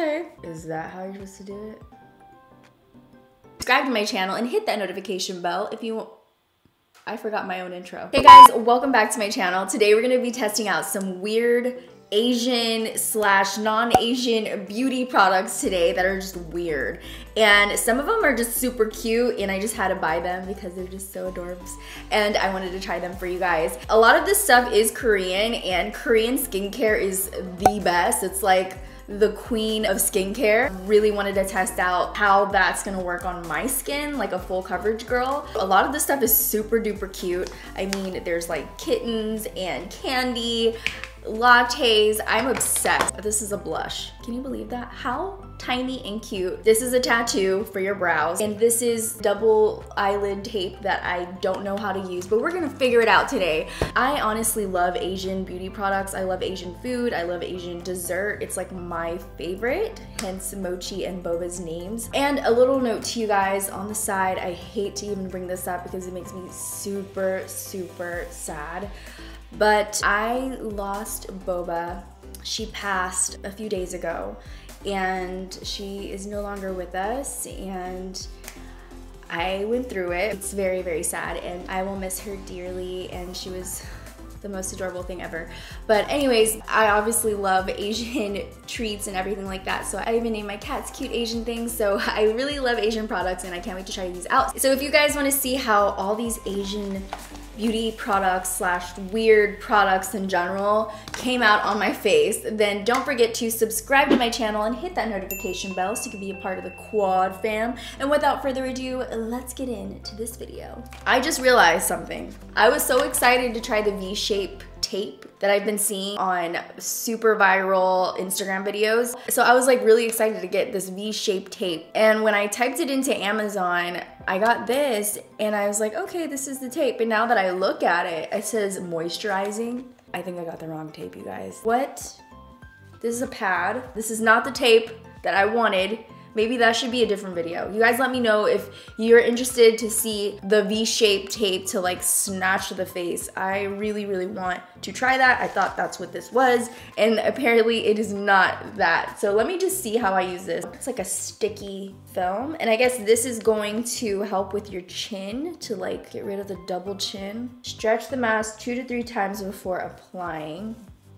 Okay. Is that how you're supposed to do it? Subscribe to my channel and hit that notification bell if you want. I forgot my own intro. Hey guys, welcome back to my channel. Today we're gonna be testing out some weird Asian / non-Asian beauty products today that are just weird. And some of them are just super cute and I just had to buy them because they're just so adorbs. And I wanted to try them for you guys. A lot of this stuff is Korean and Korean skincare is the best. It's like the queen of skincare. Really wanted to test out how that's gonna work on my skin, like a full coverage girl. A lot of this stuff is super duper cute. I mean, there's like kittens and candy, lattes. I'm obsessed. This is a blush. Can you believe that? How tiny and cute. This is a tattoo for your brows. And this is double eyelid tape that I don't know how to use, but we're gonna figure it out today. I honestly love Asian beauty products. I love Asian food. I love Asian dessert. It's like my favorite, hence Mochi and Boba's names. And a little note to you guys on the side, I hate to even bring this up because it makes me super, super sad. But I lost Boba. She passed a few days ago and she is no longer with us and I went through it. It's very, very sad and I will miss her dearly and she was the most adorable thing ever. But anyways, I obviously love Asian treats and everything like that. So I even named my cats cute Asian things. So I really love Asian products and I can't wait to try these out. So if you guys want to see how all these Asian beauty products / weird products in general came out on my face, then don't forget to subscribe to my channel and hit that notification bell so you can be a part of the quad fam. And without further ado, let's get into this video. I just realized something. I was so excited to try the V-shape tape that I've been seeing on super viral Instagram videos. So I was like really excited to get this V-shaped tape. And when I typed it into Amazon, I got this and I was like, okay, this is the tape. And now that I look at it, it says moisturizing. I think I got the wrong tape, you guys. What? This is a pad. This is not the tape that I wanted. Maybe that should be a different video. You guys let me know if you're interested to see the V-shaped tape to like snatch to the face. I really, really want to try that. I thought that's what this was, and apparently it is not that. So let me just see how I use this. It's like a sticky film, and I guess this is going to help with your chin to like get rid of the double chin. Stretch the mask 2 to 3 times before applying.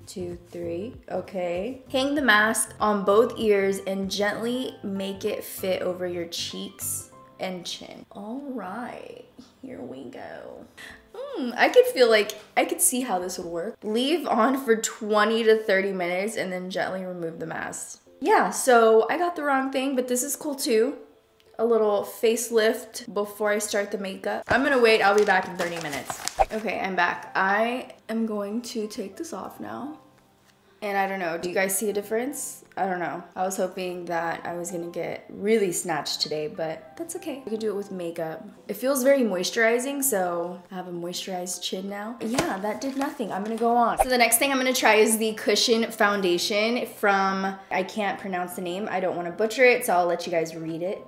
2, 3, okay. Hang the mask on both ears and gently make it fit over your cheeks and chin. All right, here we go. I could feel like, I could see how this would work. Leave on for 20 to 30 minutes and then gently remove the mask. Yeah, so I got the wrong thing, but this is cool too. A little facelift before I start the makeup. I'm gonna wait, I'll be back in 30 minutes. Okay, I'm back. I am going to take this off now. And I don't know, do you guys see a difference? I don't know. I was hoping that I was gonna get really snatched today, but that's okay. I can do it with makeup. It feels very moisturizing, so I have a moisturized chin now. Yeah, that did nothing. I'm gonna go on. So the next thing I'm gonna try is the Cushion foundation from, I can't pronounce the name. I don't wanna butcher it, so I'll let you guys read it.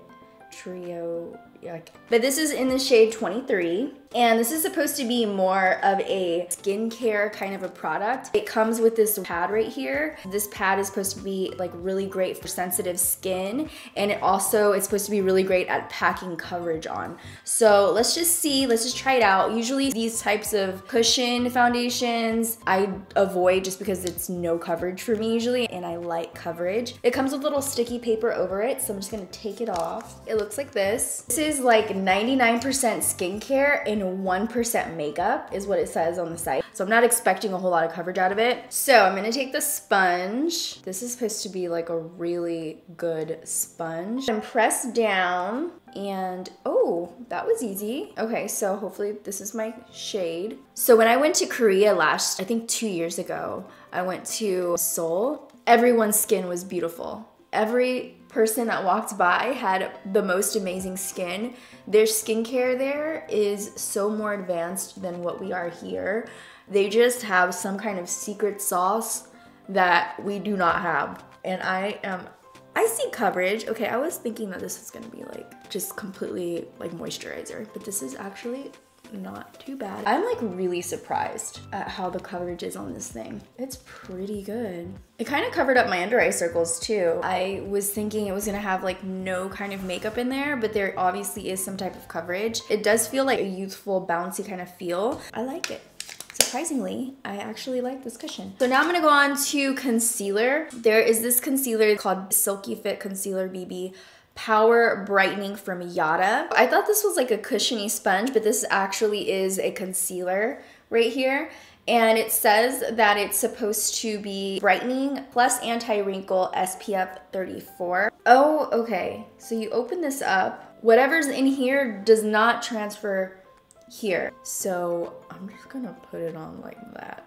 Troiareuke. But this is in the shade 23, and this is supposed to be more of a skincare kind of a product. It comes with this pad right here. This pad is supposed to be like really great for sensitive skin, and it also is supposed to be really great at packing coverage on. So let's just see, let's just try it out. Usually these types of cushion foundations I avoid just because it's no coverage for me usually, and I like coverage. It comes with little sticky paper over it, so I'm just gonna take it off. It looks like this. This is like 99% skincare and 1% makeup is what it says on the site. So I'm not expecting a whole lot of coverage out of it. So I'm gonna take the sponge. This is supposed to be like a really good sponge. And press down and, oh, that was easy. Okay, so hopefully this is my shade. So when I went to Korea last, I think 2 years ago, I went to Seoul. Everyone's skin was beautiful. Every person that walked by had the most amazing skin. Their skincare there is so more advanced than what we are here. They just have some kind of secret sauce that we do not have. And I see coverage. Okay, I was thinking that this was gonna be like just completely like moisturizer, but this is actually not too bad. I'm like really surprised at how the coverage is on this thing. It's pretty good. It kind of covered up my under eye circles too. I was thinking it was gonna have like no kind of makeup in there, but there obviously is some type of coverage. It does feel like a youthful, bouncy kind of feel. I like it. Surprisingly, I actually like this cushion. So now I'm gonna go on to concealer. There is this concealer called Silky Fit Concealer BB Power Brightening from Yadah. I thought this was like a cushiony sponge, but this actually is a concealer right here. And it says that it's supposed to be brightening plus anti-wrinkle SPF 34. Oh, okay. So you open this up. Whatever's in here does not transfer here. So I'm just gonna put it on like that.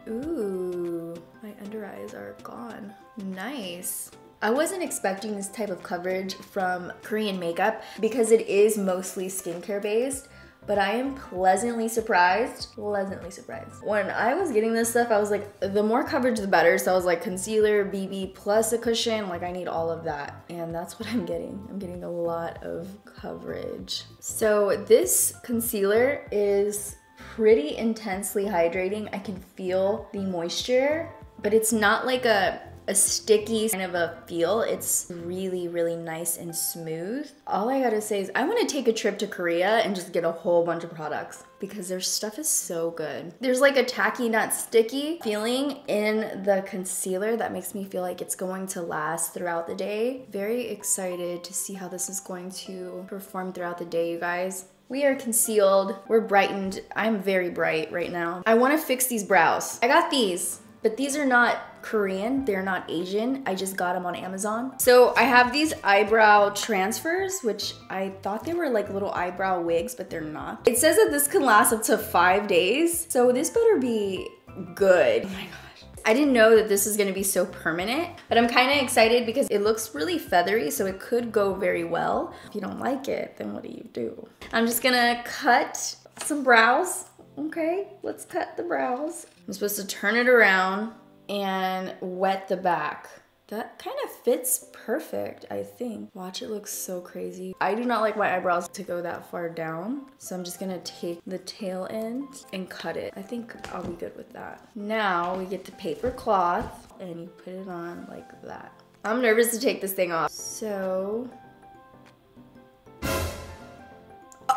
Ooh, my under eyes are gone. Nice. I wasn't expecting this type of coverage from Korean makeup because it is mostly skincare based, but I am pleasantly surprised. When I was getting this stuff, I was like, the more coverage, the better. So I was like, concealer, BB, plus a cushion, like I need all of that. And that's what I'm getting. I'm getting a lot of coverage. So this concealer is pretty intensely hydrating. I can feel the moisture, but it's not like a sticky kind of a feel. It's really, really nice and smooth. All I gotta say is I wanna take a trip to Korea and just get a whole bunch of products because their stuff is so good. There's like a tacky, not sticky feeling in the concealer that makes me feel like it's going to last throughout the day. Very excited to see how this is going to perform throughout the day, you guys. We are concealed, we're brightened. I'm very bright right now. I wanna fix these brows. I got these, but these are not Korean, they're not Asian. I just got them on Amazon. So I have these eyebrow transfers, which I thought they were like little eyebrow wigs, but they're not. It says that this can last up to 5 days. So this better be good. Oh my gosh. I didn't know that this is gonna be so permanent, but I'm kind of excited because it looks really feathery, so it could go very well. If you don't like it, then what do? I'm just gonna cut some brows. Okay, let's cut the brows. I'm supposed to turn it around and wet the back. That kind of fits perfect, I think. Watch, it looks so crazy. I do not like my eyebrows to go that far down, so I'm just gonna take the tail end and cut it. I think I'll be good with that. Now we get the paper cloth and you put it on like that. I'm nervous to take this thing off. So,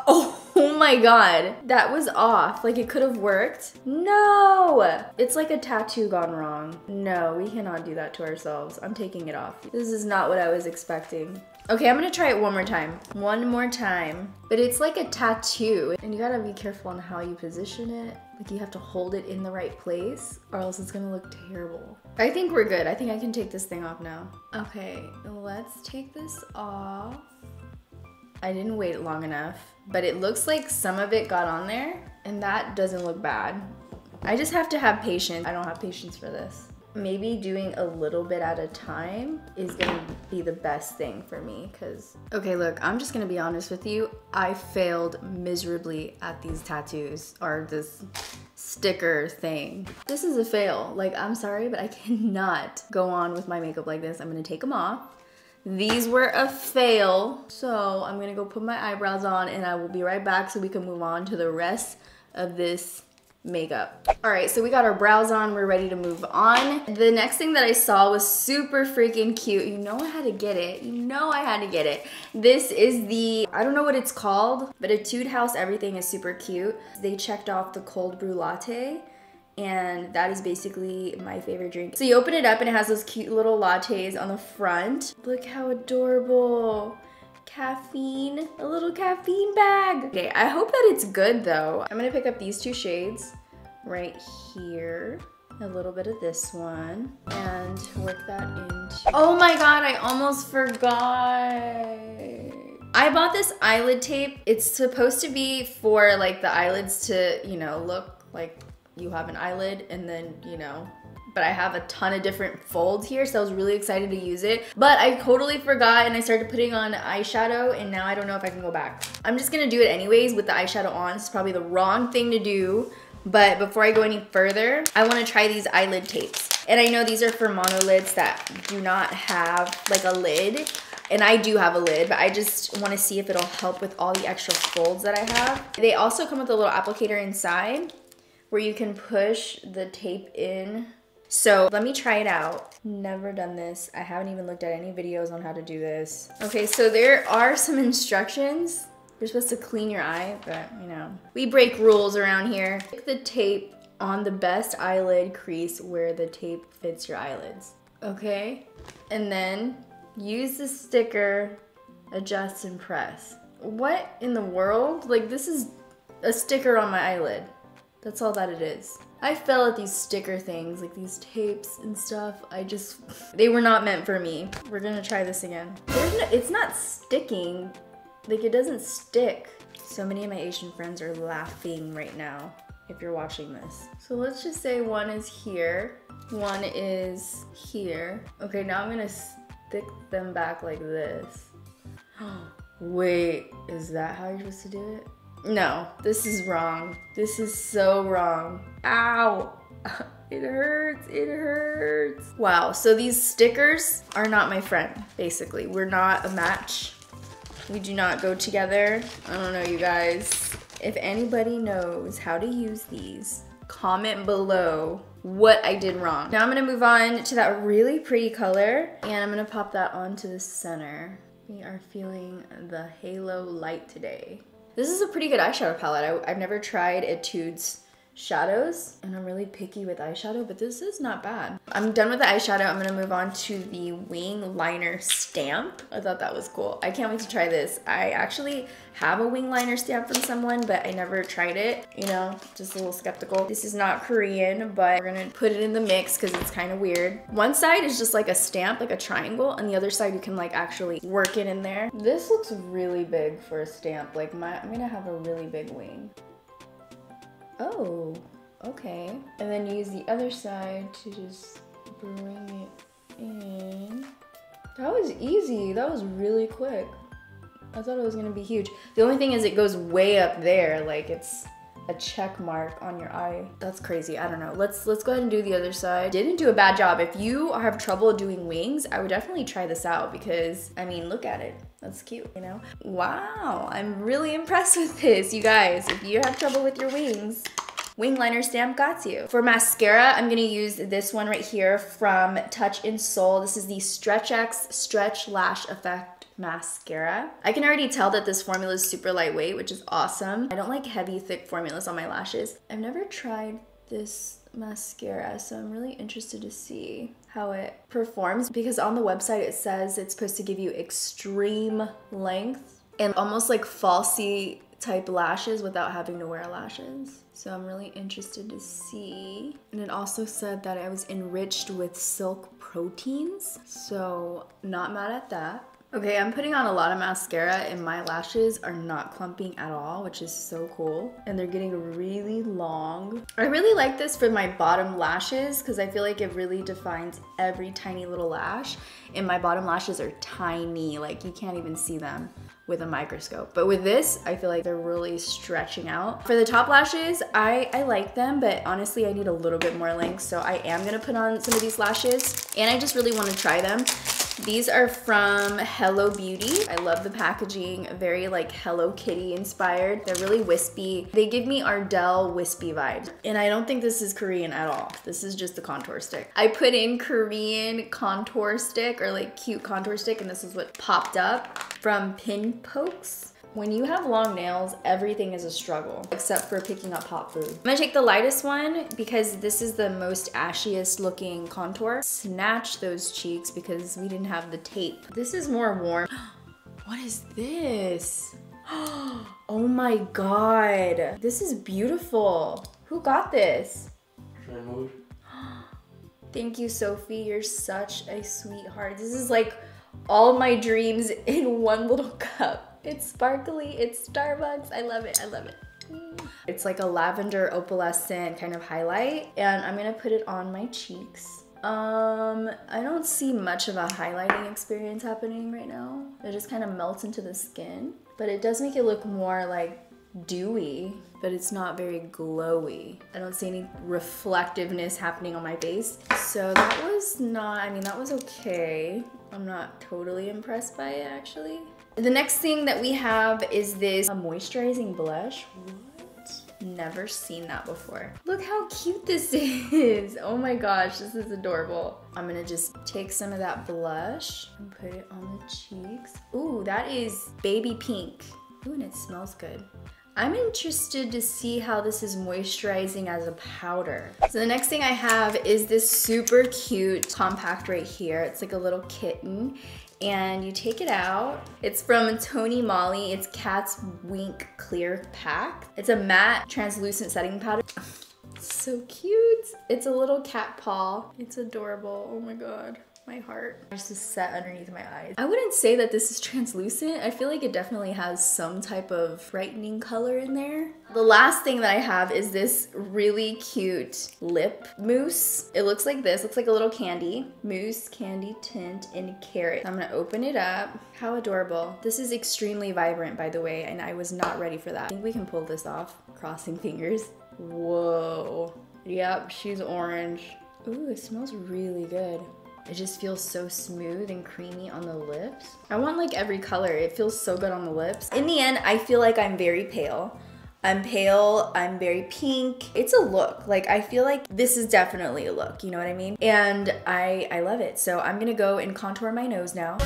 oh my god, that was off. Like it could have worked. No, it's like a tattoo gone wrong. No, we cannot do that to ourselves. I'm taking it off. This is not what I was expecting. Okay, I'm gonna try it one more time. One more time. But it's like a tattoo and you gotta be careful on how you position it. Like you have to hold it in the right place or else it's gonna look terrible. I think we're good. I think I can take this thing off now. Okay, let's take this off. I didn't wait long enough, but it looks like some of it got on there and that doesn't look bad. I just have to have patience. I don't have patience for this. Maybe doing a little bit at a time is gonna be the best thing for me because, okay, look, I'm just gonna be honest with you. I failed miserably at these tattoos or this sticker thing. This is a fail. Like, I'm sorry, but I cannot go on with my makeup like this. I'm gonna take them off. These were a fail, so I'm gonna go put my eyebrows on and I will be right back so we can move on to the rest of this makeup. All right, so we got our brows on, we're ready to move on. The next thing that I saw was super freaking cute. You know I had to get it. You know I had to get it. This is the, I don't know what it's called, but Etude House Everything is super cute. They checked off the cold brew latte, and that is basically my favorite drink. So you open it up and it has those cute little lattes on the front. Look how adorable. Caffeine, a little caffeine bag. Okay, I hope that it's good though. I'm gonna pick up these two shades right here. A little bit of this one and work that into, oh my god, I almost forgot. I bought this eyelid tape. It's supposed to be for like the eyelids to, you know, look like you have an eyelid and then, you know, but I have a ton of different folds here, so I was really excited to use it. But I totally forgot and I started putting on eyeshadow and now I don't know if I can go back. I'm just gonna do it anyways with the eyeshadow on. It's probably the wrong thing to do, but before I go any further, I wanna try these eyelid tapes. And I know these are for monolids that do not have like a lid. And I do have a lid, but I just want to see if it'll help with all the extra folds that I have. They also come with a little applicator inside where you can push the tape in. So let me try it out. Never done this. I haven't even looked at any videos on how to do this. Okay, so there are some instructions. You're supposed to clean your eye, but you know, we break rules around here. Stick the tape on the best eyelid crease where the tape fits your eyelids. Okay, and then use the sticker, adjust and press. What in the world? Like, this is a sticker on my eyelid. That's all that it is. I fell at these sticker things, like these tapes and stuff. They were not meant for me. We're gonna try this again. It's not sticking. Like, it doesn't stick. So many of my Asian friends are laughing right now if you're watching this. So let's just say one is here, one is here. Okay, now I'm gonna stick them back like this. Wait, is that how you're supposed to do it? No, this is wrong. This is so wrong. Ow! It hurts, it hurts. Wow, so these stickers are not my friend, basically. We're not a match. We do not go together. I don't know, you guys. If anybody knows how to use these, comment below what I did wrong. Now I'm gonna move on to that really pretty color, and I'm gonna pop that onto the center. We are feeling the halo light today. This is a pretty good eyeshadow palette. I've never tried Etude's shadows, and I'm really picky with eyeshadow, but this is not bad. I'm done with the eyeshadow. I'm gonna move on to the wing liner stamp. I thought that was cool. I can't wait to try this. I actually have a wing liner stamp from someone, but I never tried it. You know, just a little skeptical. This is not Korean, but we're gonna put it in the mix because it's kind of weird. One side is just like a stamp, like a triangle, and the other side you can like actually work it in there. This looks really big for a stamp. Like I'm gonna have a really big wing. Oh, okay. And then use the other side to just bring it in. That was easy. That was really quick. I thought it was gonna be huge. The only thing is it goes way up there, like it's a check mark on your eye. That's crazy. I don't know. Let's go ahead and do the other side. Didn't do a bad job. If you have trouble doing wings, I would definitely try this out because, I mean, look at it. That's cute, you know? Wow, I'm really impressed with this, you guys. If you have trouble with your wings, wing liner stamp got you. For mascara, I'm gonna use this one right here from Touch in Soul. This is the Stretch X Stretch Lash Effect mascara. I can already tell that this formula is super lightweight, which is awesome. I don't like heavy, thick formulas on my lashes. I've never tried this mascara, so I'm really interested to see how it performs because on the website it says it's supposed to give you extreme length and almost like falsy type lashes without having to wear lashes. So I'm really interested to see. And it also said that I was enriched with silk proteins, so not mad at that. Okay, I'm putting on a lot of mascara and my lashes are not clumping at all, which is so cool. And they're getting really long. I really like this for my bottom lashes because I feel like it really defines every tiny little lash. And my bottom lashes are tiny, like you can't even see them with a microscope. But with this, I feel like they're really stretching out. For the top lashes, I like them, but honestly, I need a little bit more length. So I am gonna put on some of these lashes and I just really wanna try them. These are from Hello Beauty. I love the packaging, very like Hello Kitty inspired. They're really wispy. They give me Ardell wispy vibes. And I don't think this is Korean at all. This is just the contour stick. I put in Korean contour stick or like cute contour stick and this is what popped up from Pinpoxie. When you have long nails, everything is a struggle, except for picking up hot food. I'm gonna take the lightest one because this is the most ashiest looking contour. Snatch those cheeks because we didn't have the tape. This is more warm. What is this? Oh my God. This is beautiful. Who got this? Thank you, Sophie. You're such a sweetheart. This is like all my dreams in one little cup. It's sparkly, it's Starbucks. I love it, I love it. It's like a lavender opalescent kind of highlight and I'm gonna put it on my cheeks. I don't see much of a highlighting experience happening right now. It just kind of melts into the skin, but it does make it look more like dewy, but it's not very glowy. I don't see any reflectiveness happening on my face. So that was not, I mean, that was okay. I'm not totally impressed by it actually. The next thing that we have is this moisturizing blush. What? Never seen that before. Look how cute this is. Oh my gosh, this is adorable. I'm gonna just take some of that blush and put it on the cheeks. Ooh, that is baby pink. Ooh, and it smells good. I'm interested to see how this is moisturizing as a powder. So the next thing I have is this super cute compact right here. It's like a little kitten and you take it out. It's from TONYMOLY. It's Cat's Wink Clear Pack. It's a matte translucent setting powder. So cute. It's a little cat paw. It's adorable. Oh my God. My heart just is set underneath my eyes. I wouldn't say that this is translucent. I feel like it definitely has some type of brightening color in there. The last thing that I have is this really cute lip mousse. It looks like this, looks like a little candy. Mousse, candy, tint, and carrot. I'm gonna open it up. How adorable. This is extremely vibrant, by the way, and I was not ready for that. I think we can pull this off, crossing fingers. Whoa. Yep, she's orange. Ooh, it smells really good. It just feels so smooth and creamy on the lips. I want like every color. It feels so good on the lips. In the end, I feel like I'm very pale. I'm pale, I'm very pink. It's a look. Like I feel like this is definitely a look, you know what I mean? And I love it. So I'm gonna go and contour my nose now.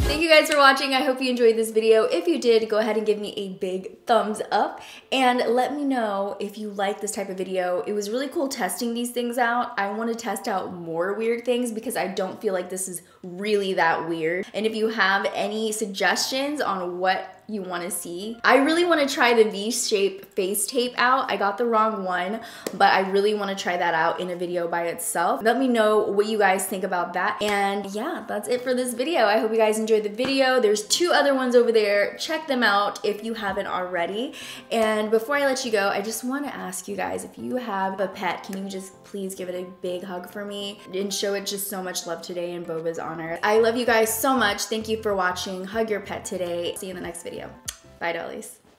Thank you guys for watching. I hope you enjoyed this video. If you did, go ahead and give me a big thumbs up and let me know if you like this type of video. It was really cool testing these things out. I want to test out more weird things because I don't feel like this is really that weird. And if you have any suggestions on what you want to see, I really want to try the V-shape face tape out. I got the wrong one, but I really want to try that out in a video by itself. Let me know what you guys think about that. And yeah, that's it for this video. I hope you guys enjoyed the video. There's 2 other ones over there. Check them out if you haven't already. And before I let you go, I just want to ask you guys, if you have a pet, can you just please give it a big hug for me and show it just so much love today in Boba's honor. I love you guys so much. Thank you for watching. Hug your pet today. See you in the next video. Bye, dollies.